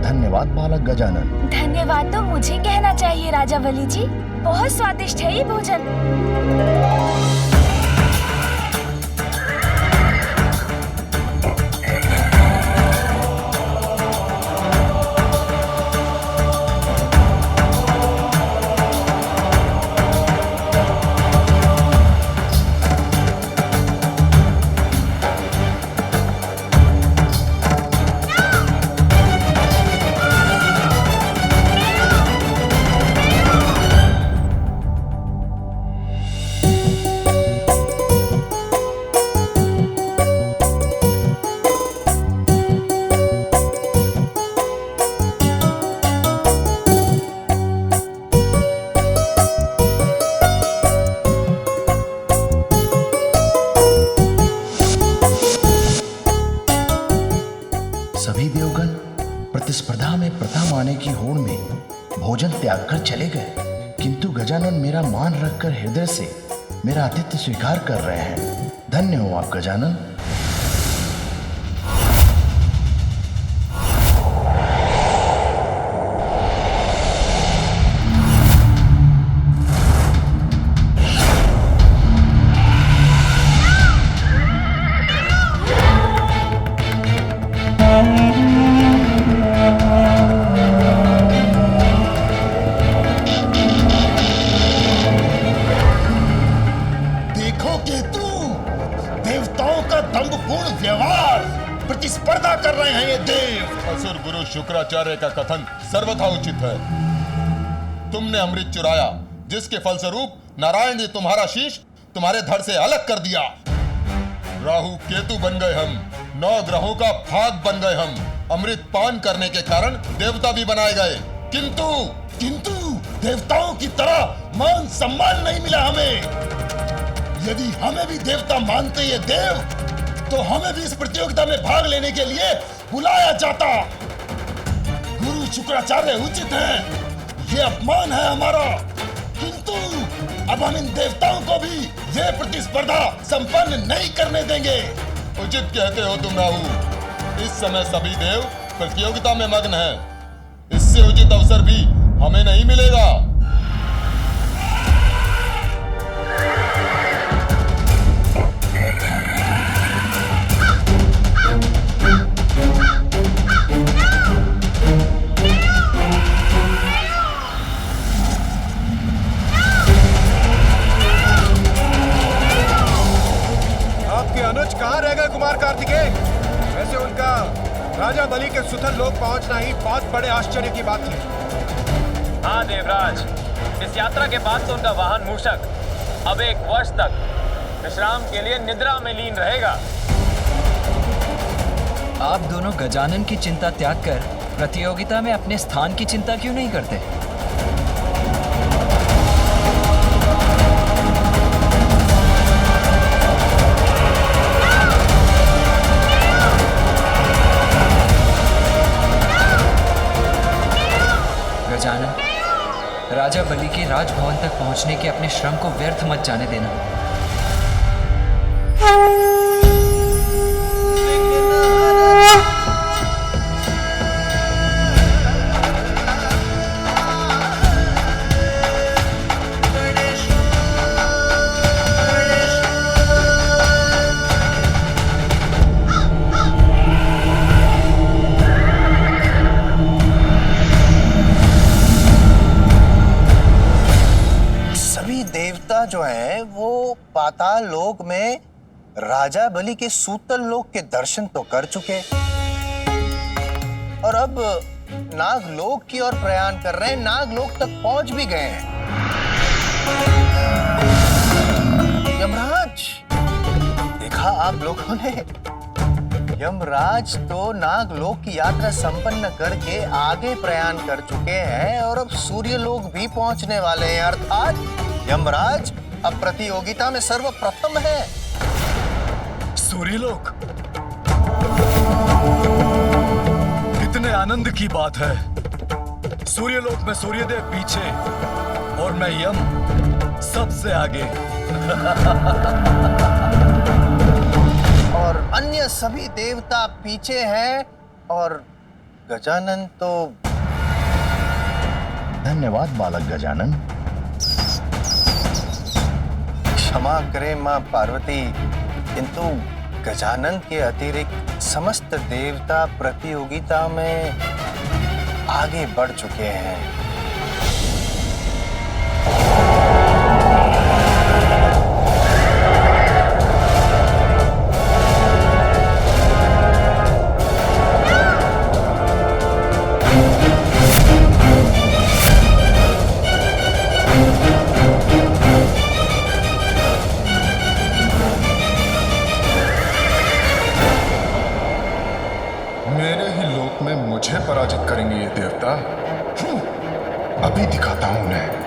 धन्यवाद बालक गजानन। धन्यवाद तो मुझे कहना चाहिए राजा बलि जी। बहुत स्वादिष्ट है ये भोजन। सभी देवगण प्रतिस्पर्धा में प्रथम आने की होड़ में भोजन त्याग कर चले गए, किंतु गजानन मेरा मान रखकर हृदय से मेरा आतिथ्य स्वीकार कर रहे हैं। धन्य हो आप गजानन। प्रतिस्पर्धा कर रहे हैं ये देव। असुर गुरु शुक्राचार्य का कथन सर्वथा उचित है। तुमने अमृत चुराया, जिसके फलस्वरूप नारायण ने तुम्हारा शीश तुम्हारे धड़ से अलग कर दिया। राहु केतु बन गए हम, 9 ग्रहों का भाग बन गए हम। अमृत पान करने के कारण देवता भी बनाए गए, किंतु देवताओं की तरह मान सम्मान नहीं मिला हमें। यदि हमें भी देवता मानते ये देव, तो हमें भी इस प्रतियोगिता में भाग लेने के लिए बुलाया जाता। गुरु शुक्राचार्य उचित है, ये अपमान है हमारा। किंतु अब हम इन देवताओं को भी ये प्रतिस्पर्धा संपन्न नहीं करने देंगे। उचित कहते हो तुम राहु। इस समय सभी देव प्रतियोगिता में मग्न हैं। इससे उचित अवसर भी हमें नहीं मिलेगा। अनुज कहाँ रह गए कुमार कार्तिकेय? वैसे उनका राजा बलि के सुतल लोक पहुंचना ही बहुत बड़े आश्चर्य की बात थी। हाँ देवराज, इस यात्रा के बाद तो उनका वाहन मूषक अब 1 वर्ष तक विश्राम के लिए निद्रा में लीन रहेगा। आप दोनों गजानन की चिंता त्याग कर प्रतियोगिता में अपने स्थान की चिंता क्यों नहीं करते? गजानन, राजा बलि के राजभवन तक पहुंचने के अपने श्रम को व्यर्थ मत जाने देना। जो है वो पाताल लोक में राजा बलि के सूतल लोक के दर्शन तो कर चुके और अब नागलोक की ओर प्रयाण कर रहे हैं, नागलोक तक पहुंच भी गए हैं। यमराज, देखा आप लोगों ने, यमराज तो नागलोक की यात्रा संपन्न करके आगे प्रयाण कर चुके हैं और अब सूर्यलोक भी पहुंचने वाले हैं। अर्थात यमराज अब प्रतियोगिता में सर्वप्रथम है। सूर्यलोक? कितने आनंद की बात है। सूर्यलोक में सूर्यदेव पीछे और मैं यम सबसे आगे। और अन्य सभी देवता पीछे हैं और गजानन तो धन्यवाद बालक गजानन। क्षमा करें मां पार्वती, किंतु गजानन के अतिरिक्त समस्त देवता प्रतियोगिता में आगे बढ़ चुके हैं। मेरे ही लोक में मुझे पराजित करेंगे ये देवता। अभी दिखाता हूं उन्हें।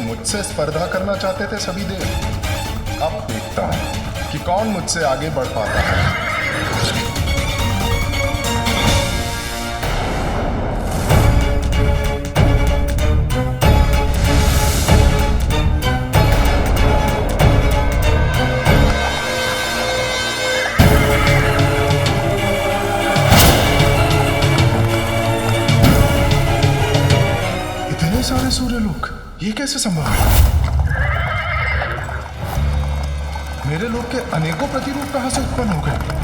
मुझसे स्पर्धा करना चाहते थे सभी देव। अब देखता हूं कि कौन मुझसे आगे बढ़ पाता है। इतने सारे सूर्यलोक, ये कैसे संभव है? मेरे लोक के अनेकों प्रतिरूप कहां से उत्पन्न हो गए?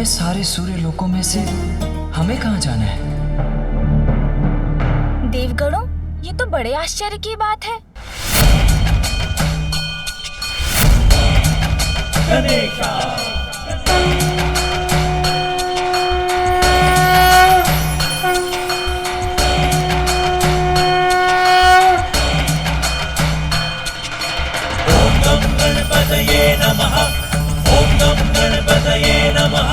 सारे सूर्य लोकों में से हमें कहां जाना है? देवगणों, ये तो बड़े आश्चर्य की बात है। ओम गम गणपतये नमः। ओम गम गणपतये नमः।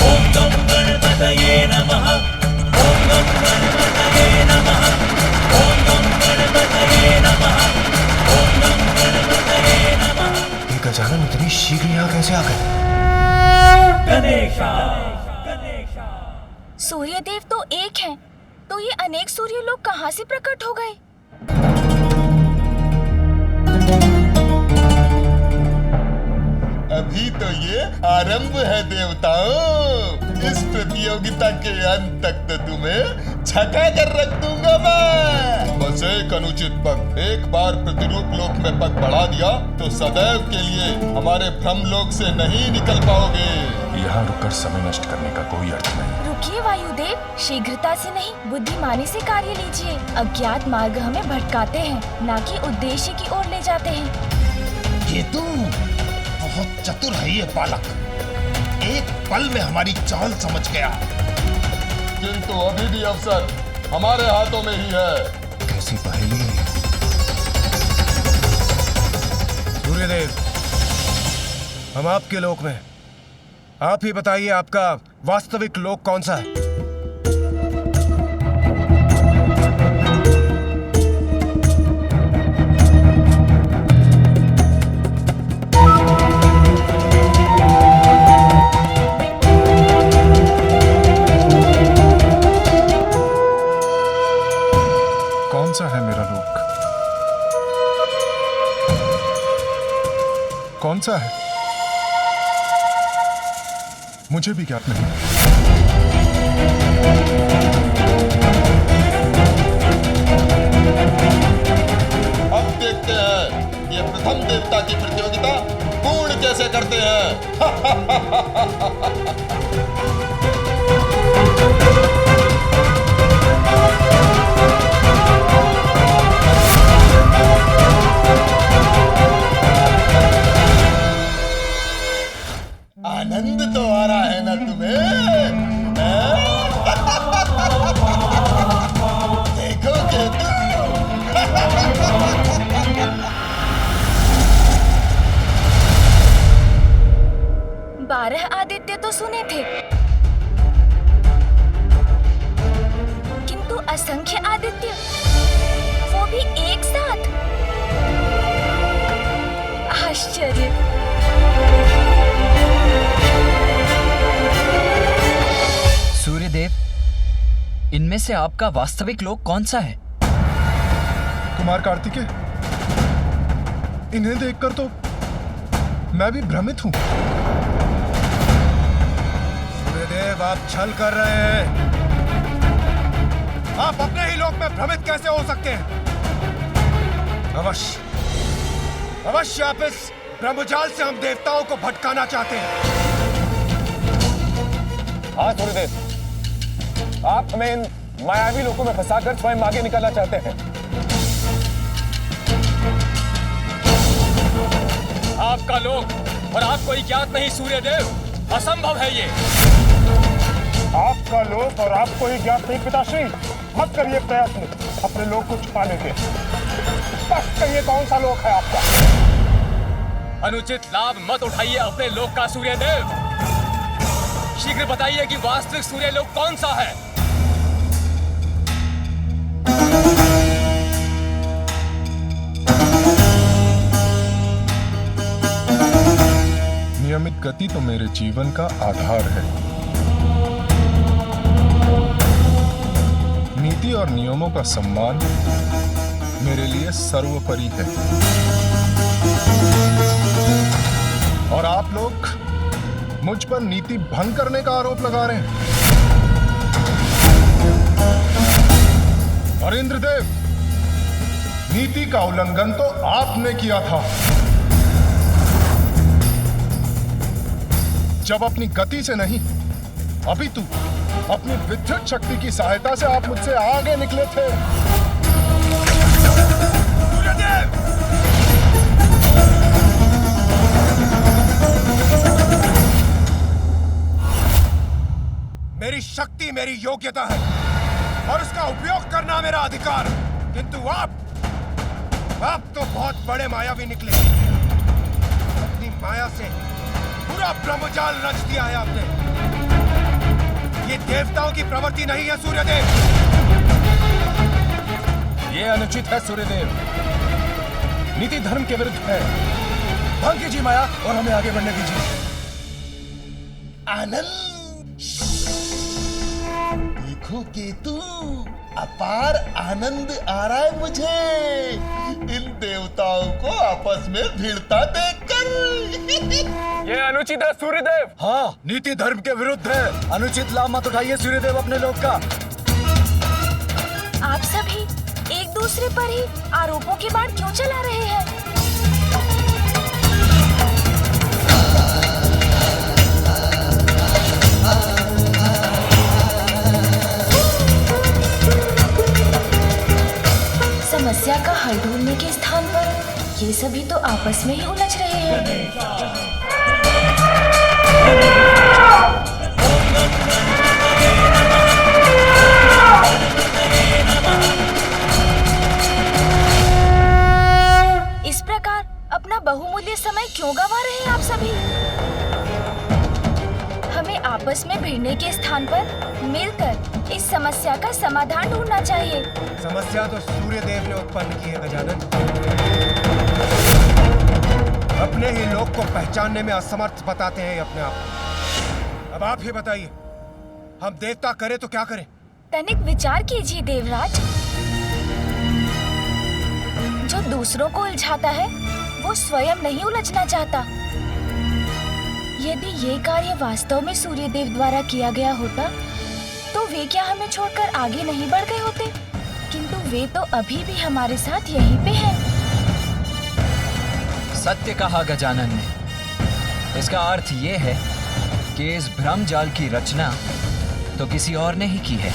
ओम गम गणपतये नमः। ओम गम गणपतये नमः। ओम गम गणपतये शीघ्र यहाँ कैसे आ गए? गणेशा सूर्य देव तो एक हैं, तो ये अनेक सूर्य लोग कहाँ से प्रकट हो गए? अभी तो ये आरंभ है देवताओं। इस प्रतियोगिता के अंत तक तो तुम्हें छका कर रख दूंगा मैं। बस एक अनुचित पग, एक बार प्रतिरूप लोक में पग बढ़ा दिया तो सदैव के लिए हमारे भ्रम लोक से नहीं निकल पाओगे। यहाँ रुककर समय नष्ट करने का कोई अर्थ नहीं। रुकिए वायुदेव, शीघ्रता से नहीं, बुद्धिमानी से कार्य लीजिए। अज्ञात मार्ग हमें भटकाते हैं, न कि उद्देश्य की ओर ले जाते हैं। ये तू बहुत चतुर है ये बालक, एक पल में हमारी चाल समझ गया। किंतु अभी भी अवसर हमारे हाथों में ही है। कैसी पहेली है? सूर्यदेव, हम आपके लोक में, आप ही बताइए आपका वास्तविक लोक कौन सा है? कौन सा है मेरा लोक? कौन सा है? मुझे भी ज्ञात नहीं। अब देखते हैं ये प्रथम देवता की प्रतियोगिता पूर्ण कैसे करते हैं। आनंद तो आ रहा है ना तुम्हें? देखोगे तुम। 12 आदित्य तो सुने थे, किंतु असंख्य आदित्य, वो भी एक साथ। आश्चर्य। सूर्यदेव, इनमें से आपका वास्तविक लोक कौन सा है? कुमार कार्तिकेय, इन्हें देखकर तो मैं भी भ्रमित हूं। सूर्यदेव, आप छल कर रहे हैं। आप अपने ही लोक में भ्रमित कैसे हो सकते हैं? अवश्य आप इस ब्रह्मजाल से हम देवताओं को भटकाना चाहते हैं। हाँ सूर्यदेव, आप हमें इन मायावी लोकों में फंसाकर स्वयं आगे निकलना चाहते हैं। आपका लोक और आपको ही ज्ञात नहीं सूर्यदेव, असंभव है ये। आपका लोक और आपको ही ज्ञात नहीं पिताश्री, मत करिए प्रयत्न अपने लोक को छुपाने के। स्पष्ट कहिए कौन सा लोक है आपका? अनुचित लाभ मत उठाइए अपने लोक का सूर्यदेव। शीघ्र बताइए कि वास्तविक सूर्य लोक कौन सा है? नियमित गति तो मेरे जीवन का आधार है। नीति और नियमों का सम्मान मेरे लिए सर्वोपरि है। और आप लोग मुझ पर नीति भंग करने का आरोप लगा रहे हैं। और इंद्रदेव, नीति का उल्लंघन तो आपने किया था जब अपनी गति से नहीं, अपितु अपनी विद्युत शक्ति की सहायता से आप मुझसे आगे निकले थे। मेरी शक्ति मेरी योग्यता है और उसका उपयोग करना मेरा अधिकार। किंतु आप तो बहुत बड़े मायावी निकले। अपनी माया से पूरा ब्रह्मजाल रच दिया है आपने। ये देवताओं की प्रवृत्ति नहीं है सूर्यदेव। ये अनुचित है सूर्यदेव, नीति धर्म के विरुद्ध है। भंग कीजिए माया और हमें आगे बढ़ने दीजिए। आनंद, देखो केतु, अपार आनंद आ रहा है मुझे इन देवताओं को आपस में भिड़ता देखकर। ये अनुचित है सूर्यदेव। हाँ, नीति धर्म के विरुद्ध है। अनुचित लाभ मत उठाइए सूर्यदेव अपने लोग का। आप सभी एक दूसरे पर ही आरोपों के बाण क्यों चला रहे हैं? समस्या का हल ढूंढने के स्थान पर ये सभी तो आपस में ही उलझ रहे हैं। इस प्रकार अपना बहुमूल्य समय क्यों गंवा रहे हैं आप सभी? हमें आपस में भिड़ने के स्थान पर मिलकर इस समस्या का समाधान ढूंढना चाहिए। समस्या तो सूर्यदेव ने उत्पन्न की है गजानन। अपने ही लोग को पहचानने में असमर्थ बताते हैं अपने आप को। अब आप ही बताइए, हम देवता करें तो क्या करें? तनिक विचार कीजिए देवराज। जो दूसरों को उलझाता है वो स्वयं नहीं उलझना चाहता। यदि ये कार्य वास्तव में सूर्यदेव द्वारा किया गया होता तो वे क्या हमें छोड़कर आगे नहीं बढ़ गए होते? किंतु वे तो अभी भी हमारे साथ यहीं पे हैं। सत्य कहा गजानन ने। इसका अर्थ ये है कि इस भ्रम जाल की रचना तो किसी और ने ही की है।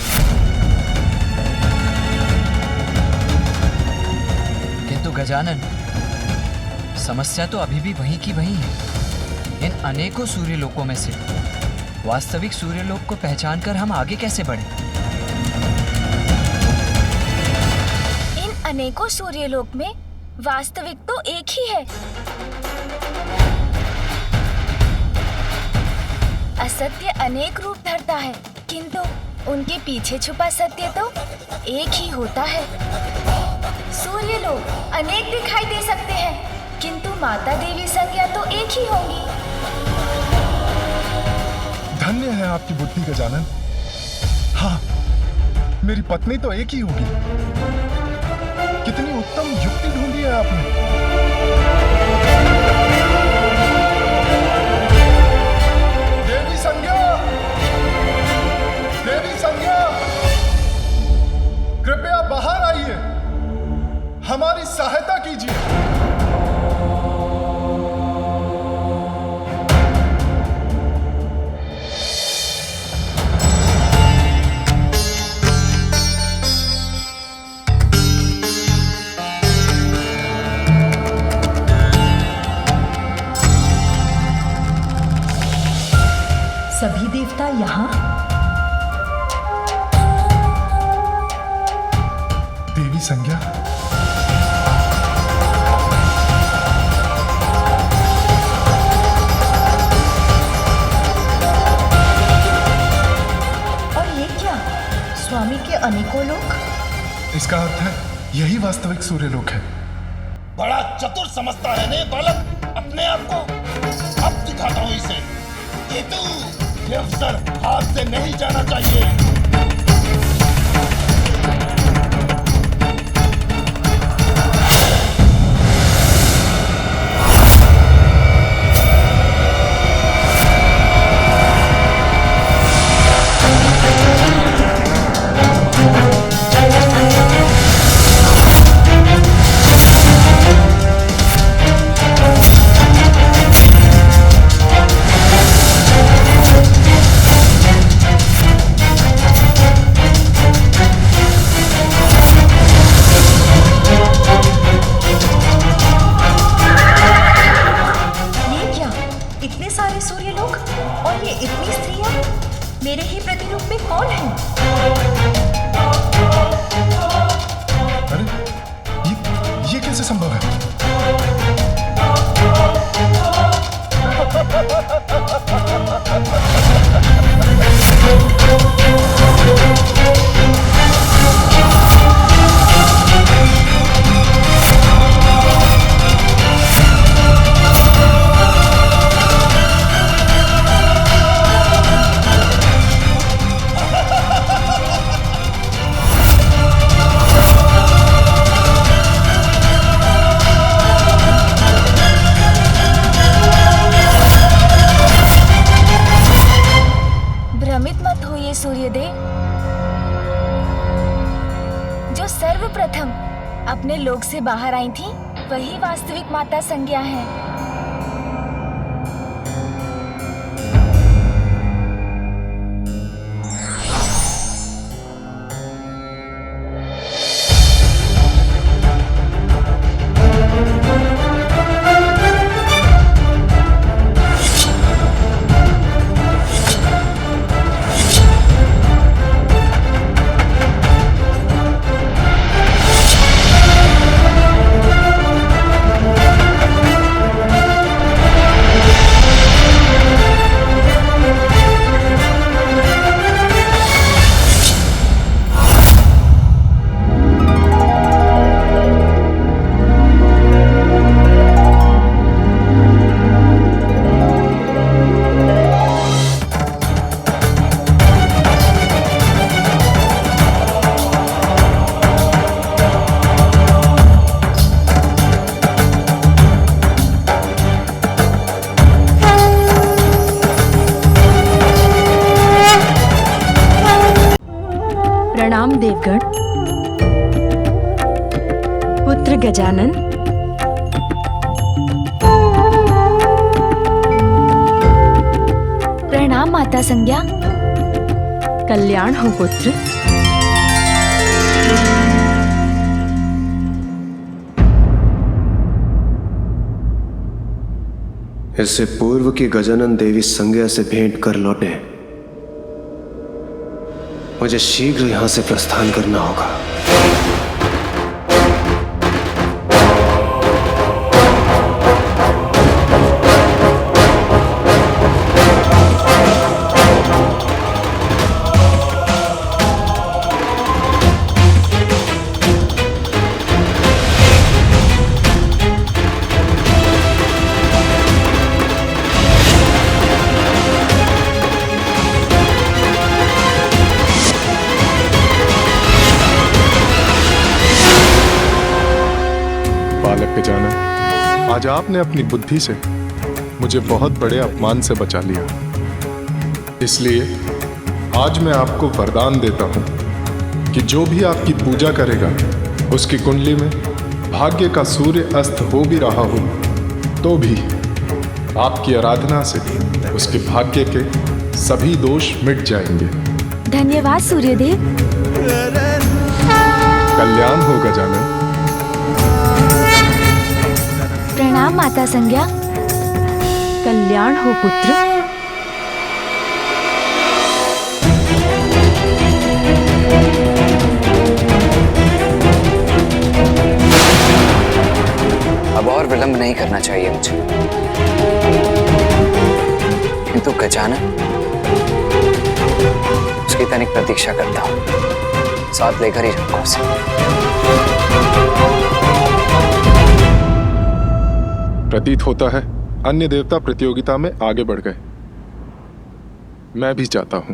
किंतु गजानन, समस्या तो अभी भी वहीं की वहीं है। इन अनेकों सूर्यलोकों में से वास्तविक सूर्यलोक को पहचानकर हम आगे कैसे बढ़ें? इन अनेकों सूर्यलोक में वास्तविक तो एक ही है। असत्य अनेक रूप धरता है, किंतु उनके पीछे छुपा सत्य तो एक ही होता है। सूर्यलोक अनेक दिखाई दे सकते हैं, किंतु माता देवी संज्ञा तो एक ही होगी। धन्य है आपकी बुद्धि गजानन। हाँ, मेरी पत्नी तो एक ही होगी। कितनी उत्तम युक्ति ढूंढी है आपने। देवी संज्ञा, देवी संज्ञा, कृपया बाहर आइए, हमारी सहायता कीजिए। सभी देवता यहाँ? देवी संज्ञा, और ये क्या? स्वामी के अनेकों लोक? इसका अर्थ है यही वास्तविक सूर्यलोक है। बड़ा चतुर समझता है ने बालक अपने आप को। अब दिखाता हूं इसे। केतु, ये अवसर हाथ से नहीं जाना चाहिए। मेरे ही प्रतिरूप में कौन है? अरे ये कैसे संभव है? जो सर्वप्रथम अपने लोक से बाहर आई थी वही वास्तविक माता संज्ञा है। प्रणाम देवगण। पुत्र गजानन, प्रणाम माता संज्ञा। कल्याण हो पुत्र। इससे पूर्व की गजानन देवी संज्ञा से भेंट कर लौटे, मुझे शीघ्र यहां से प्रस्थान करना होगा। आज आपने अपनी बुद्धि से मुझे बहुत बड़े अपमान से बचा लिया। इसलिए आज मैं आपको वरदान देता हूं कि जो भी आपकी पूजा करेगा उसकी कुंडली में भाग्य का सूर्य अस्त हो भी रहा हो तो भी आपकी आराधना से उसके भाग्य के सभी दोष मिट जाएंगे। धन्यवाद सूर्यदेव। कल्याण हो गजानन। प्रणाम माता संज्ञा। कल्याण हो पुत्र। अब और विलंब नहीं करना चाहिए मुझे, किंतु गजानन उसकी तनिक प्रतीक्षा करता हूं, साथ लेकर ही रहूंगा उसे। प्रतीत होता है अन्य देवता प्रतियोगिता में आगे बढ़ गए। मैं भी चाहता हूं।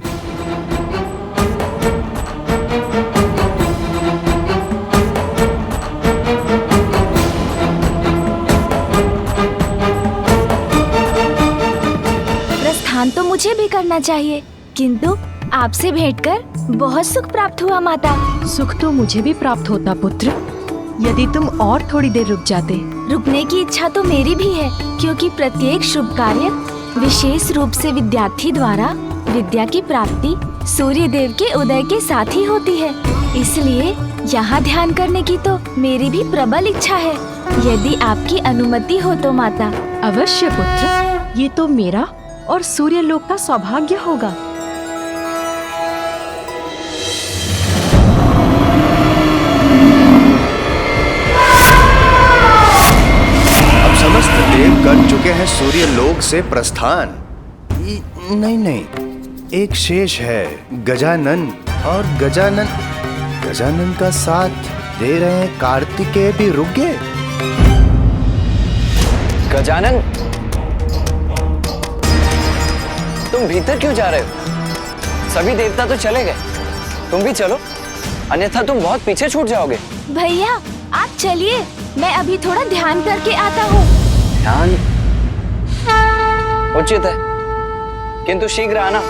प्रस्थान तो मुझे भी करना चाहिए, किंतु आपसे भेंट कर बहुत सुख प्राप्त हुआ माता। सुख तो मुझे भी प्राप्त होता पुत्र, यदि तुम और थोड़ी देर रुक जाते। रुकने की इच्छा तो मेरी भी है, क्योंकि प्रत्येक शुभ कार्य विशेष रूप से विद्यार्थी द्वारा विद्या की प्राप्ति सूर्य देव के उदय के साथ ही होती है। इसलिए यहाँ ध्यान करने की तो मेरी भी प्रबल इच्छा है, यदि आपकी अनुमति हो तो माता। अवश्य पुत्र, ये तो मेरा और सूर्य लोक का सौभाग्य होगा। समस्त देव कर चुके हैं सूर्य लोक से प्रस्थान। नहीं, एक शेष है, गजानन। और गजानन का साथ दे रहे हैं कार्तिकेय भी रुक गए। गजानन, तुम भीतर क्यों जा रहे हो? सभी देवता तो चले गए, तुम भी चलो, अन्यथा तुम बहुत पीछे छूट जाओगे। भैया आप चलिए, मैं अभी थोड़ा ध्यान करके आता हूँ। ध्यान उचित है, किंतु शीघ्र आना।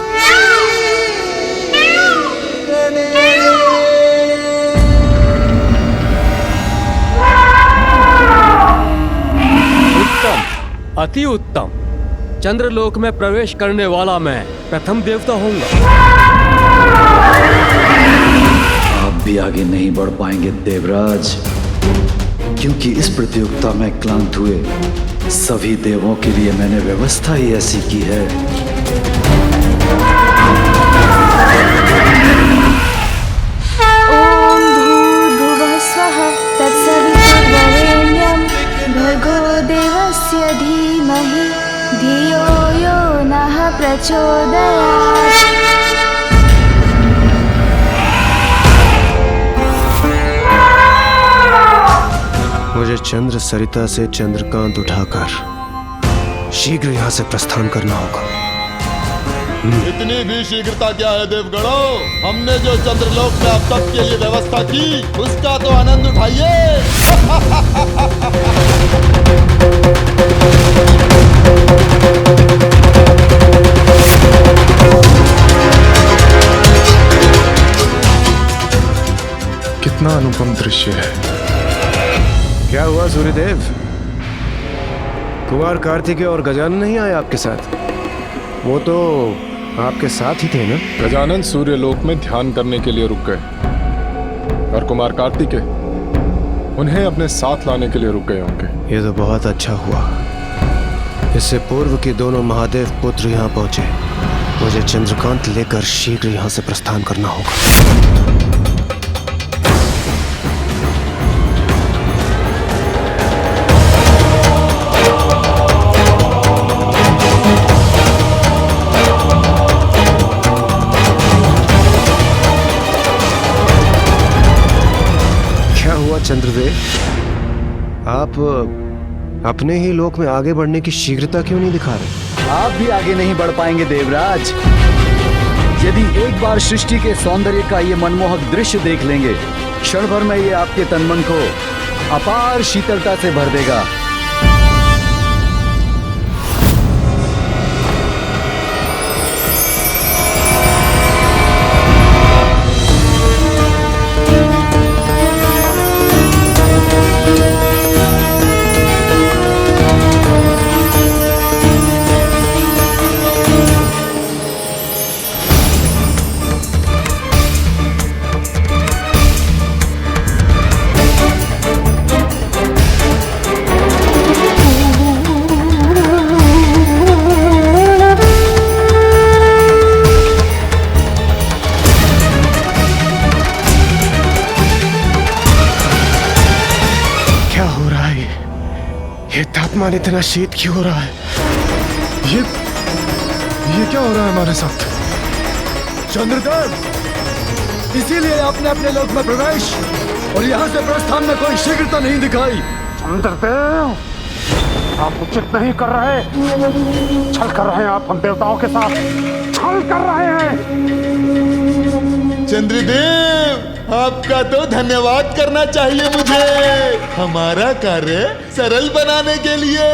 अति उत्तम। चंद्रलोक में प्रवेश करने वाला मैं प्रथम देवता होऊंगा। आप भी आगे नहीं बढ़ पाएंगे देवराज, क्योंकि इस प्रतियोगिता में क्लांत हुए सभी देवों के लिए मैंने व्यवस्था ही ऐसी की है। ओम भूर्भुवः स्वः तत्सवितुर्वरेण्यं भर्गो देवस्य धीमहि धियो यो नः प्रचोदयात्। मुझे चंद्र सरिता से चंद्रकांत उठाकर शीघ्र यहाँ से प्रस्थान करना होगा। इतनी भी शीघ्रता क्या है देवगणों? हमने जो चंद्रलोक में अब तक के लिए व्यवस्था की उसका तो आनंद उठाइए। कितना अनुपम दृश्य है। क्या हुआ सूर्यदेव? कुमार कार्तिकेय और गजानन नहीं आए आपके साथ? वो तो आपके साथ ही थे ना? गजानन सूर्यलोक में ध्यान करने के लिए रुक गए और कुमार कार्तिकेय उन्हें अपने साथ लाने के लिए रुक गए होंगे। ये तो बहुत अच्छा हुआ। इससे पूर्व के दोनों महादेव पुत्र यहाँ पहुंचे। मुझे चंद्रकांत लेकर शीघ्र यहाँ से प्रस्थान करना होगा। चंद्रदेव, आप अपने ही लोक में आगे बढ़ने की शीघ्रता क्यों नहीं दिखा रहे? आप भी आगे नहीं बढ़ पाएंगे देवराज। यदि एक बार सृष्टि के सौंदर्य का ये मनमोहक दृश्य देख लेंगे, क्षण भर में ये आपके तन मन को अपार शीतलता से भर देगा। तापमान इतना शीत क्यों हो रहा है? ये क्या हो रहा है हमारे साथ? चंद्रदेव, इसीलिए आपने अपने लोक में प्रवेश और यहाँ से प्रस्थान में कोई शीघ्रता नहीं दिखाई। चंद्रदेव, आप उचित नहीं कर रहे। छल कर रहे हैं आप हम देवताओं के साथ। छल कर रहे हैं। चंद्रदेव, आपका तो धन्यवाद करना चाहिए मुझे, हमारा कार्य सरल बनाने के लिए।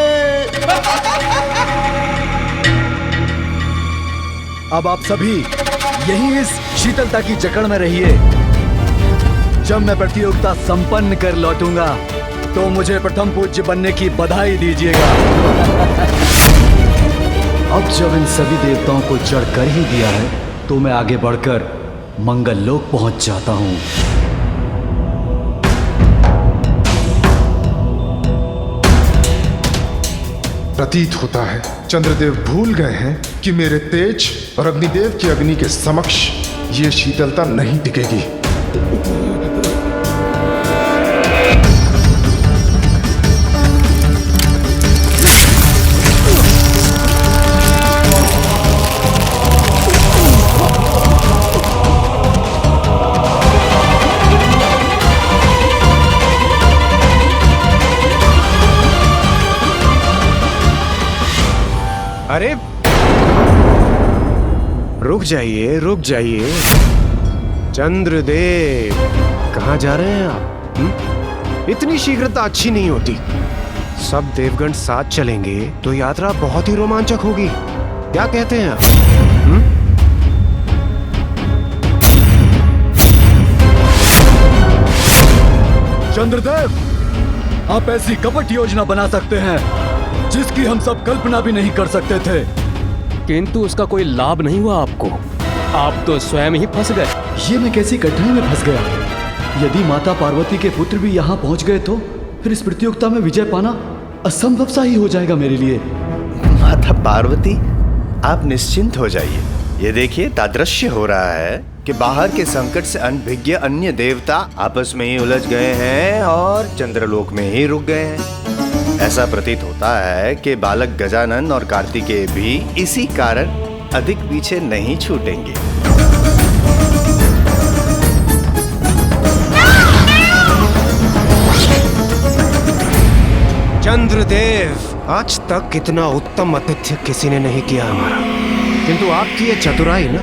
अब आप सभी यही इस शीतलता की जकड़ में रहिए। जब मैं प्रतियोगिता संपन्न कर लौटूंगा तो मुझे प्रथम पूज्य बनने की बधाई दीजिएगा। अब जब इन सभी देवताओं को जड़ कर ही दिया है तो मैं आगे बढ़कर मंगल लोक पहुंच जाता हूं। प्रतीत होता है चंद्रदेव भूल गए हैं कि मेरे तेज और अग्निदेव की अग्नि के समक्ष ये शीतलता नहीं टिकेगी। अरे रुक जाइए, रुक जाइए। चंद्रदेव, कहाँ जा रहे हैं आप? इतनी शीघ्रता अच्छी नहीं होती। सब देवगण साथ चलेंगे तो यात्रा बहुत ही रोमांचक होगी। क्या कहते हैं आप? चंद्रदेव, आप ऐसी कपट योजना बना सकते हैं जिसकी हम सब कल्पना भी नहीं कर सकते थे। किंतु उसका कोई लाभ नहीं हुआ आपको। आप तो स्वयं ही फंस गए। ये मैं कैसी कठिनाई में फंस गया? यदि माता पार्वती के पुत्र भी यहाँ पहुँच गए तो फिर इस प्रतियोगिता में विजय पाना असंभव सा ही हो जाएगा मेरे लिए। माता पार्वती, आप निश्चिंत हो जाइए। ये देखिए, तादृश्य हो रहा है कि बाहर के संकट से अनभिज्ञ अन्य देवता आपस में ही उलझ गए हैं और चंद्रलोक में ही रुक गए हैं। ऐसा प्रतीत होता है कि बालक गजानन और कार्तिकेय भी इसी कारण अधिक पीछे नहीं छूटेंगे। चंद्रदेव, आज तक इतना उत्तम आतिथ्य किसी ने नहीं किया हमारा। किंतु आपकी ये चतुराई ना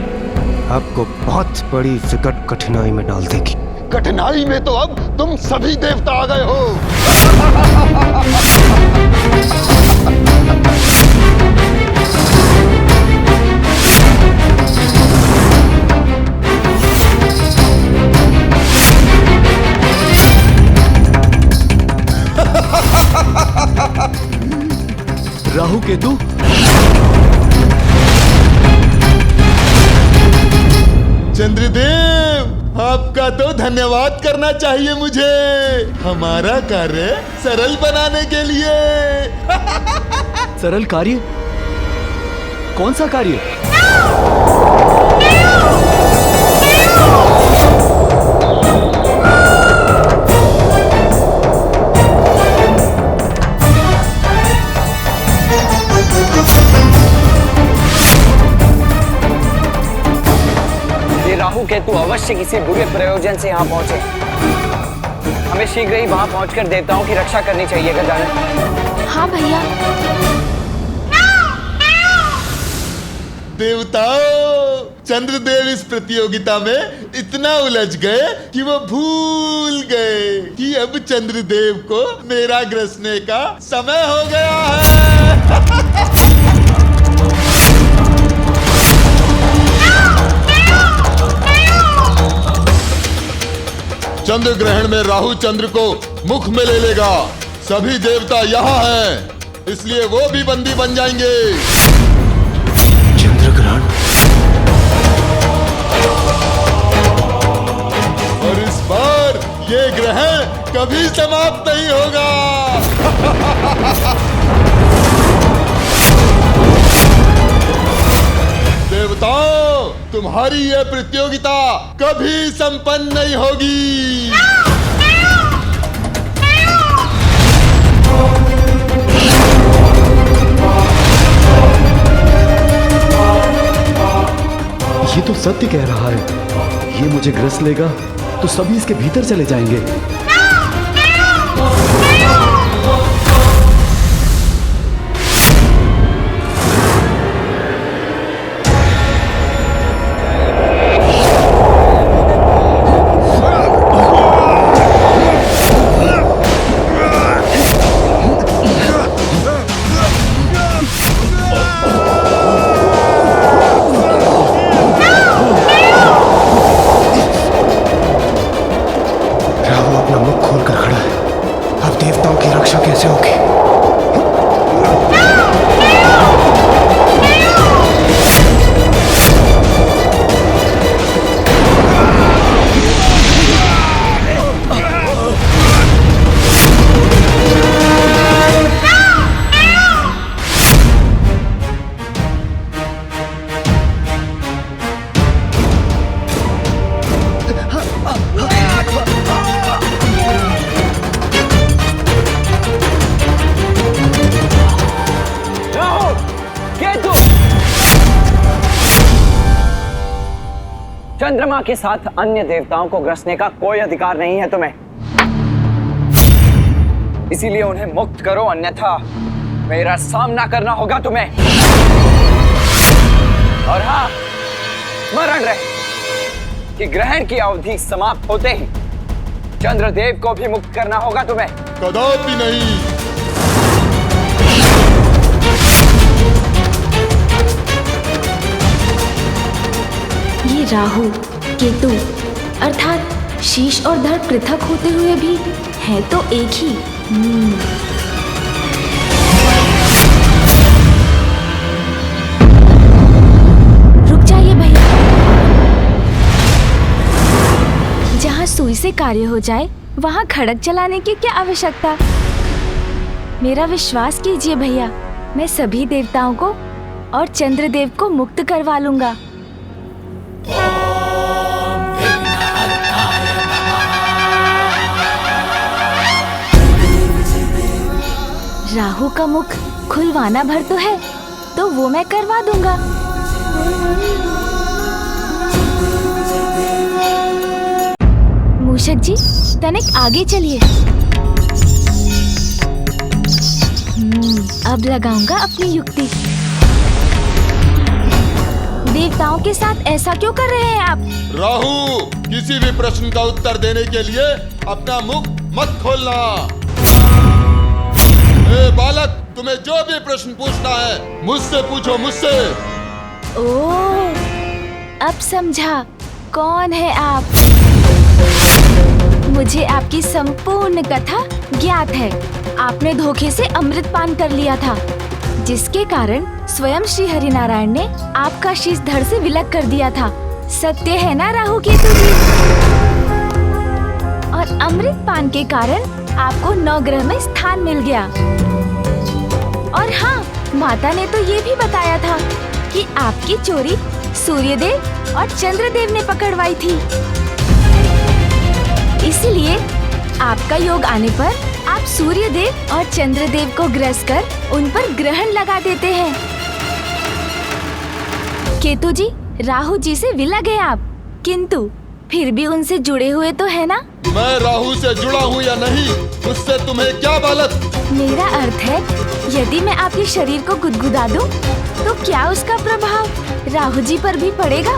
आपको बहुत बड़ी विकट कठिनाई में डाल देगी। कठिनाई में तो अब तुम सभी देवता आ गए हो। राहु केतु, चंद्रदेव, आपका तो धन्यवाद करना चाहिए मुझे, हमारा कार्य सरल बनाने के लिए। सरल कार्य? कौन सा कार्य? राहु केतु अवश्य किसी बुरे प्रयोजन से यहाँ पहुंचे। हमें शीघ्र ही वहां पहुंचकर देवताओं की रक्षा करनी चाहिए गजानन। हाँ भैया। देवताओं, चंद्रदेव इस प्रतियोगिता में इतना उलझ गए कि वो भूल गए कि अब चंद्रदेव को मेरा ग्रसने का समय हो गया है। चंद्र ग्रहण में राहु चंद्र को मुख में ले लेगा। सभी देवता यहाँ हैं, इसलिए वो भी बंदी बन जाएंगे। चंद्र ग्रहण? और इस बार ये ग्रहण कभी समाप्त नहीं होगा। देवताओं, तुम्हारी ये प्रतियोगिता कभी संपन्न नहीं होगी। ये तो सत्य कह रहा है। ये मुझे ग्रस लेगा तो सभी इसके भीतर चले जाएंगे। चंद्रमा के साथ अन्य देवताओं को ग्रसने का कोई अधिकार नहीं है तुम्हें, इसीलिए उन्हें मुक्त करो, अन्यथा मेरा सामना करना होगा तुम्हें। और हाँ, स्मरण रहे कि ग्रहण की अवधि समाप्त होते ही चंद्रदेव को भी मुक्त करना होगा तुम्हें। कदापि नहीं। ये राहु केतु अर्थात शीश और धड़ पृथक होते हुए भी है तो एक ही। से कार्य हो जाए, वहाँ खड़ग चलाने की क्या आवश्यकता। मेरा विश्वास कीजिए भैया, मैं सभी देवताओं को और चंद्रदेव को मुक्त करवा लूंगा। राहु का मुख खुलवाना भर तो है, तो वो मैं करवा दूंगा। मूषक जी, तनिक आगे चलिए। अब लगाऊंगा अपनी युक्ति। देवताओं के साथ ऐसा क्यों कर रहे हैं आप? राहु, किसी भी प्रश्न का उत्तर देने के लिए अपना मुख मत खोलना। ए बालक, तुम्हें जो भी प्रश्न पूछना है मुझसे पूछो, मुझसे। ओह, अब समझा कौन है आप। मुझे आपकी संपूर्ण कथा ज्ञात है। आपने धोखे से अमृत पान कर लिया था, जिसके कारण स्वयं श्री हरिनारायण ने आपका शीश धड़ से विलग कर दिया था। सत्य है ना राहु केतु जी? और अमृत पान के कारण आपको नवग्रह में स्थान मिल गया। और हाँ, माता ने तो ये भी बताया था कि आपकी चोरी सूर्यदेव और चंद्रदेव ने पकड़वाई थी। इसलिए आपका योग आने पर आप सूर्यदेव और चंद्रदेव को ग्रस कर उन पर ग्रहण लगा देते हैं। केतु जी, राहु जी से विलग हैं आप, किंतु फिर भी उनसे जुड़े हुए तो है ना? मैं राहु से जुड़ा हूँ या नहीं, उससे तुम्हें क्या बालक? मेरा अर्थ है, यदि मैं आपके शरीर को गुदगुदा दूं, तो क्या उसका प्रभाव राहु जी पर भी पड़ेगा?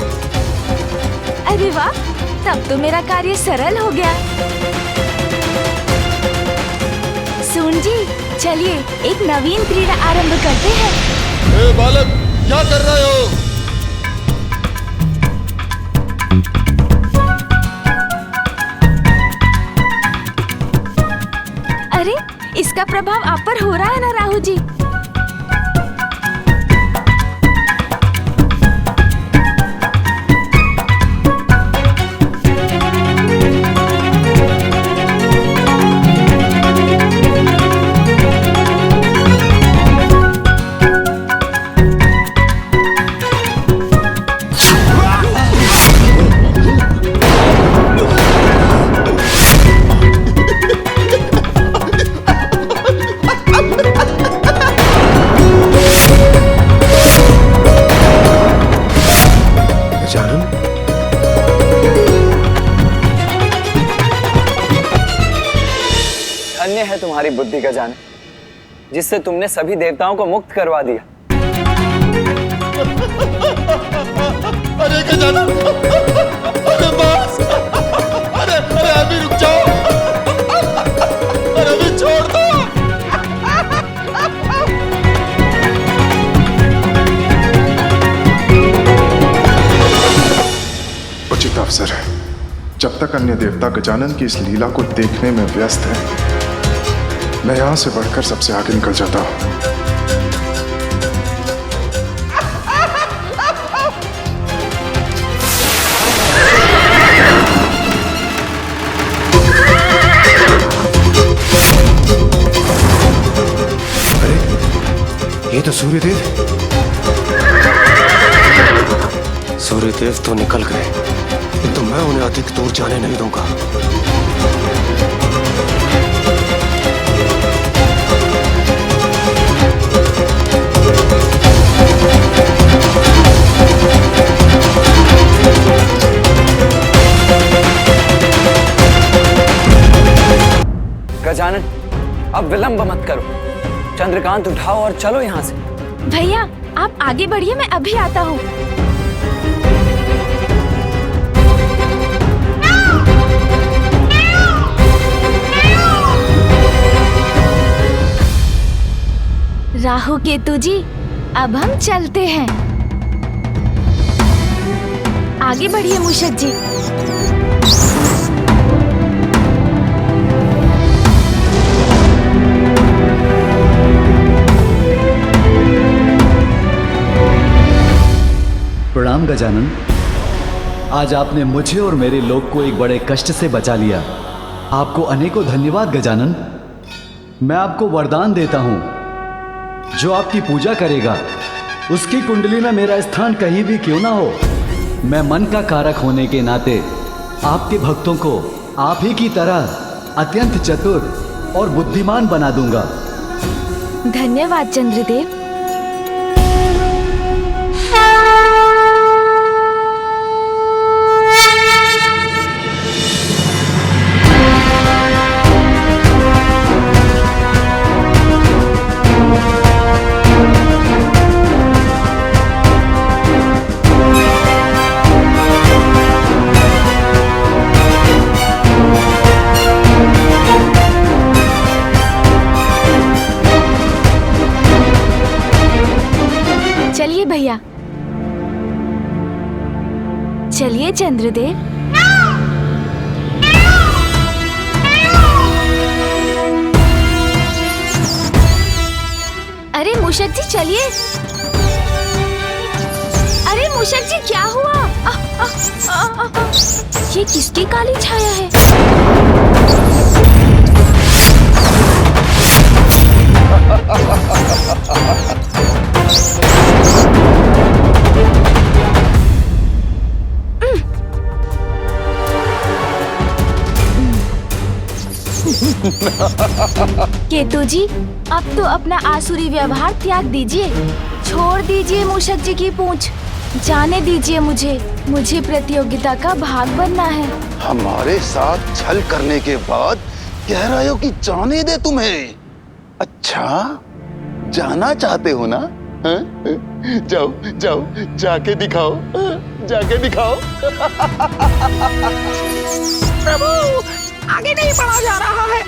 अरे वाह, तब तो मेरा कार्य सरल हो गया। सुन जी, चलिए एक नवीन क्रीड़ा आरंभ करते हैं। ए बालक, क्या कर रहे हो? अरे, इसका प्रभाव आप पर हो रहा है ना राहु जी? धन्य है तुम्हारी बुद्धि गजानन, जिससे तुमने सभी देवताओं को मुक्त करवा दिया। अरे गजानन, अरे बस, अरे अभी रुक जाओ, अरे अभी छोड़ दो। उचित अवसर है। जब तक अन्य देवता गजानन की इस लीला को देखने में व्यस्त है, मैं यहां से बढ़कर सबसे आगे निकल जाता हूं। अरे, ये तो सूर्यदेव। सूर्यदेव तो निकल गए, किंतु मैं उन्हें अधिक दूर जाने नहीं दूंगा। गजानन, अब विलंब मत करो। चंद्रकांत उठाओ और चलो यहाँ से। भैया, आप आगे बढ़िए, मैं अभी आता हूँ। राहु केतु जी, अब हम चलते हैं। आगे बढ़िए मूषक जी। प्रणाम गजानन, आज आपने मुझे और मेरे लोग को एक बड़े कष्ट से बचा लिया। आपको अनेकों धन्यवाद गजानन। मैं आपको वरदान देता हूं, जो आपकी पूजा करेगा उसकी कुंडली में मेरा स्थान कहीं भी क्यों ना हो, मैं मन का कारक होने के नाते आपके भक्तों को आप ही की तरह अत्यंत चतुर और बुद्धिमान बना दूंगा। धन्यवाद चंद्रदेव। चलिए भैया, चलिए चंद्रदेव। अरे मूषक जी चलिए। अरे मूषक जी क्या हुआ? ये किसकी काली छाया है? केतु जी, अब तो अपना आसुरी व्यवहार त्याग दीजिए। छोड़ दीजिए मूषक जी की पूंछ। जाने दीजिए मुझे प्रतियोगिता का भाग बनना है। हमारे साथ छल करने के बाद कह रहे हो कि जाने दे तुम्हें? अच्छा, जाना चाहते हो ना? जाओ जाओ, जाके दिखाओ, जाके दिखाओ। प्रभु, आगे नहीं बढ़ा जा रहा है।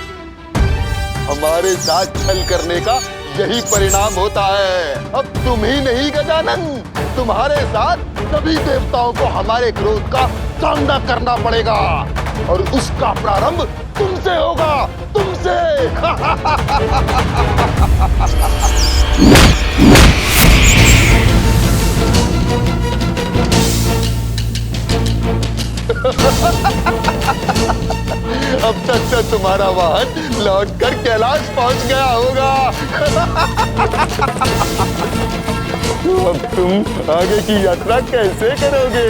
हमारे साथ छल करने का यही परिणाम होता है। अब तुम ही नहीं गजानन, तुम्हारे साथ सभी देवताओं को हमारे क्रोध का सामना करना पड़ेगा और उसका प्रारंभ तुमसे होगा, तुमसे। अब तक तो तुम्हारा वाहन लौटकर कैलाश पहुंच गया होगा। अब तुम आगे की यात्रा कैसे करोगे?